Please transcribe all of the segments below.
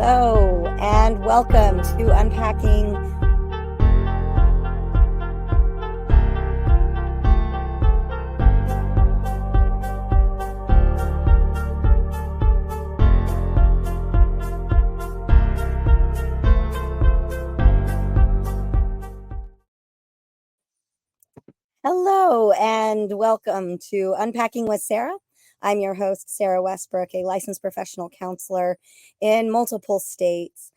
Hello, and welcome to Unpacking. Hello, and welcome to Unpacking with Sarah. I'm your host, Sarah Westbrook, a licensed professional counselor in multiple states.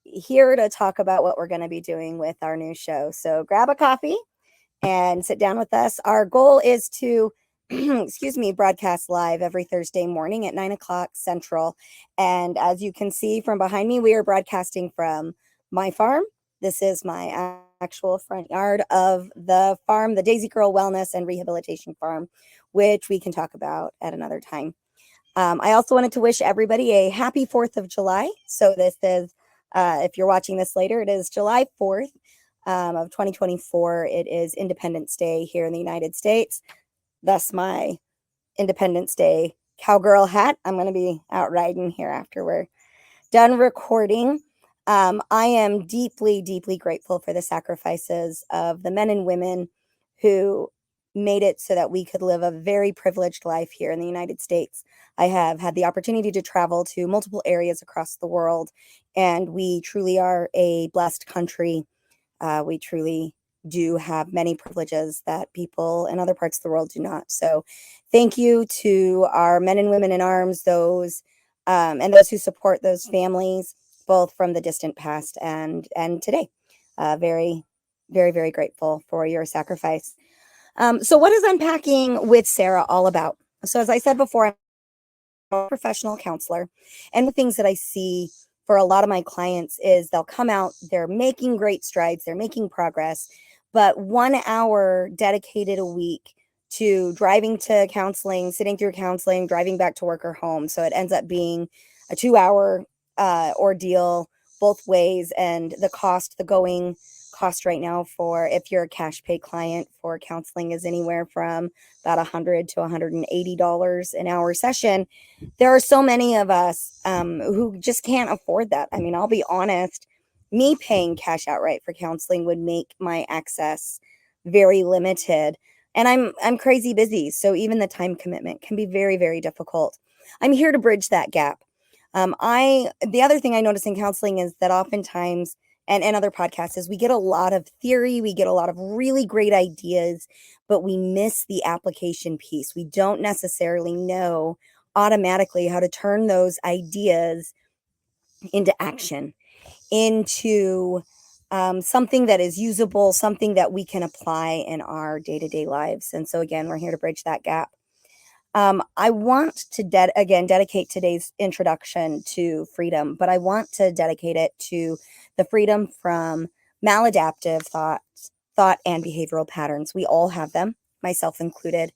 Here to talk about what we're going to be doing with our new show. So grab a coffee and sit down with us. Our goal is to, broadcast live every Thursday morning at 9 o'clock Central. And as you can see from behind me, we are broadcasting from my farm. This is my actual front yard of the farm, the Daisy Girl Wellness and Rehabilitation Farm, which we can talk about at another time. I also wanted to wish everybody a happy 4th of July. So this is, if you're watching this later, it is July 4th of 2024. It is Independence Day here in the United States. Thus my Independence Day cowgirl hat. I'm going to be out riding here after we're done recording. I am deeply, deeply grateful for the sacrifices of the men and women who made it so that we could live a very privileged life here in the United States. I have had the opportunity to travel to multiple areas across the world, and we truly are a blessed country. We truly do have many privileges that people in other parts of the world do not. So thank you to our men and women in arms, those and those who support those families, both from the distant past and today. Very, very, very grateful for your sacrifice. So what is Unpacking with Sarah all about? So as I said before, I'm a professional counselor, and the things that I see for a lot of my clients is they'll come out, they're making great strides, they're making progress, but 1 hour dedicated a week to driving to counseling, sitting through counseling, driving back to work or home. So it ends up being a 2 hour ordeal both ways. And the going cost right now for, if you're a cash pay client for counseling, is anywhere from about $100 to $180 an hour session. There are so many of us who just can't afford that. I mean, I'll be honest, me paying cash outright for counseling would make my access very limited. And I'm crazy busy. So even the time commitment can be very, very difficult. I'm here to bridge that gap. The other thing I notice in counseling is that oftentimes, and other podcasts, is we get a lot of theory, we get a lot of really great ideas, but we miss the application piece. We don't necessarily know automatically how to turn those ideas into action, into something that is usable, something that we can apply in our day-to-day lives. And so again, we're here to bridge that gap. I want to dedicate today's introduction to freedom, but I want to dedicate it to the freedom from maladaptive thought and behavioral patterns. We all have them, myself included.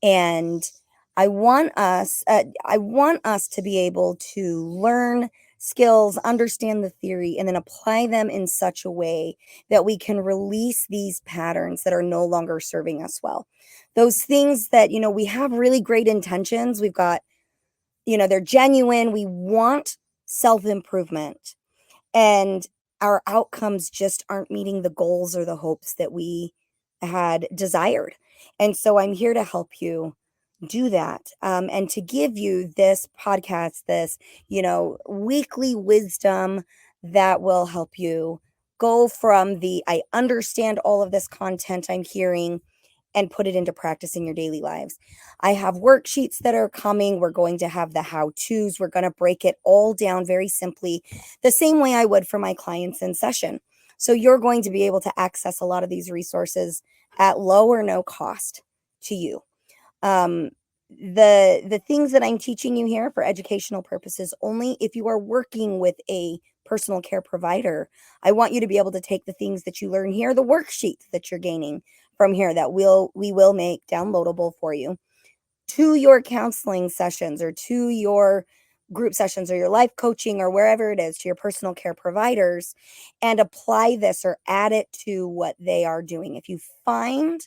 And I want us to be able to learn skills, understand the theory, and then apply them in such a way that we can release these patterns that are no longer serving us well. Those things that, we have really great intentions. We've got, they're genuine. We want self-improvement, and our outcomes just aren't meeting the goals or the hopes that we had desired. And so I'm here to help you do that, and to give you this podcast, this weekly wisdom that will help you go from I understand all of this content I'm hearing and put it into practice in your daily lives. I have worksheets that are coming. We're going to have the how-tos. We're going to break it all down very simply, the same way I would for my clients in session. So you're going to be able to access a lot of these resources at low or no cost to you. The things that I'm teaching you here for educational purposes only. If you are working with a personal care provider, I want you to be able to take the things that you learn here, the worksheets that you're gaining from here, that we will make downloadable for you, to your counseling sessions or to your group sessions or your life coaching or wherever it is, to your personal care providers, and apply this or add it to what they are doing. If you find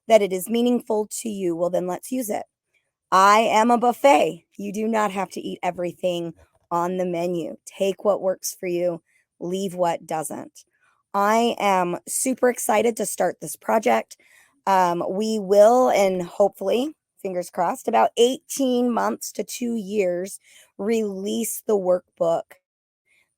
that it is meaningful to you, well, then let's use it. I am a buffet. You do not have to eat everything on the menu. Take what works for you, leave what doesn't. I am super excited to start this project. We will, and hopefully, fingers crossed, about 18 months to 2 years, release the workbook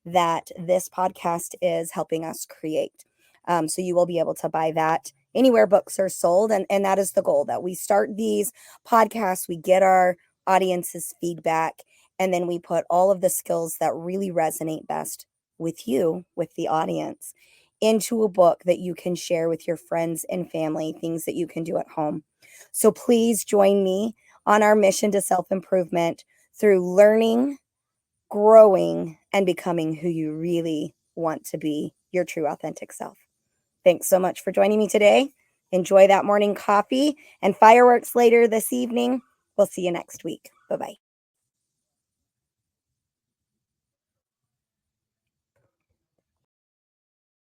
that this podcast is helping us create. So you will be able to buy that anywhere books are sold. And that is the goal, that we start these podcasts, we get our audience's feedback, and then we put all of the skills that really resonate best with you, with the audience, into a book that you can share with your friends and family, things that you can do at home. So please join me on our mission to self-improvement through learning, growing, and becoming who you really want to be, your true authentic self. Thanks so much for joining me today. Enjoy that morning coffee and fireworks later this evening. We'll see you next week. Bye-bye.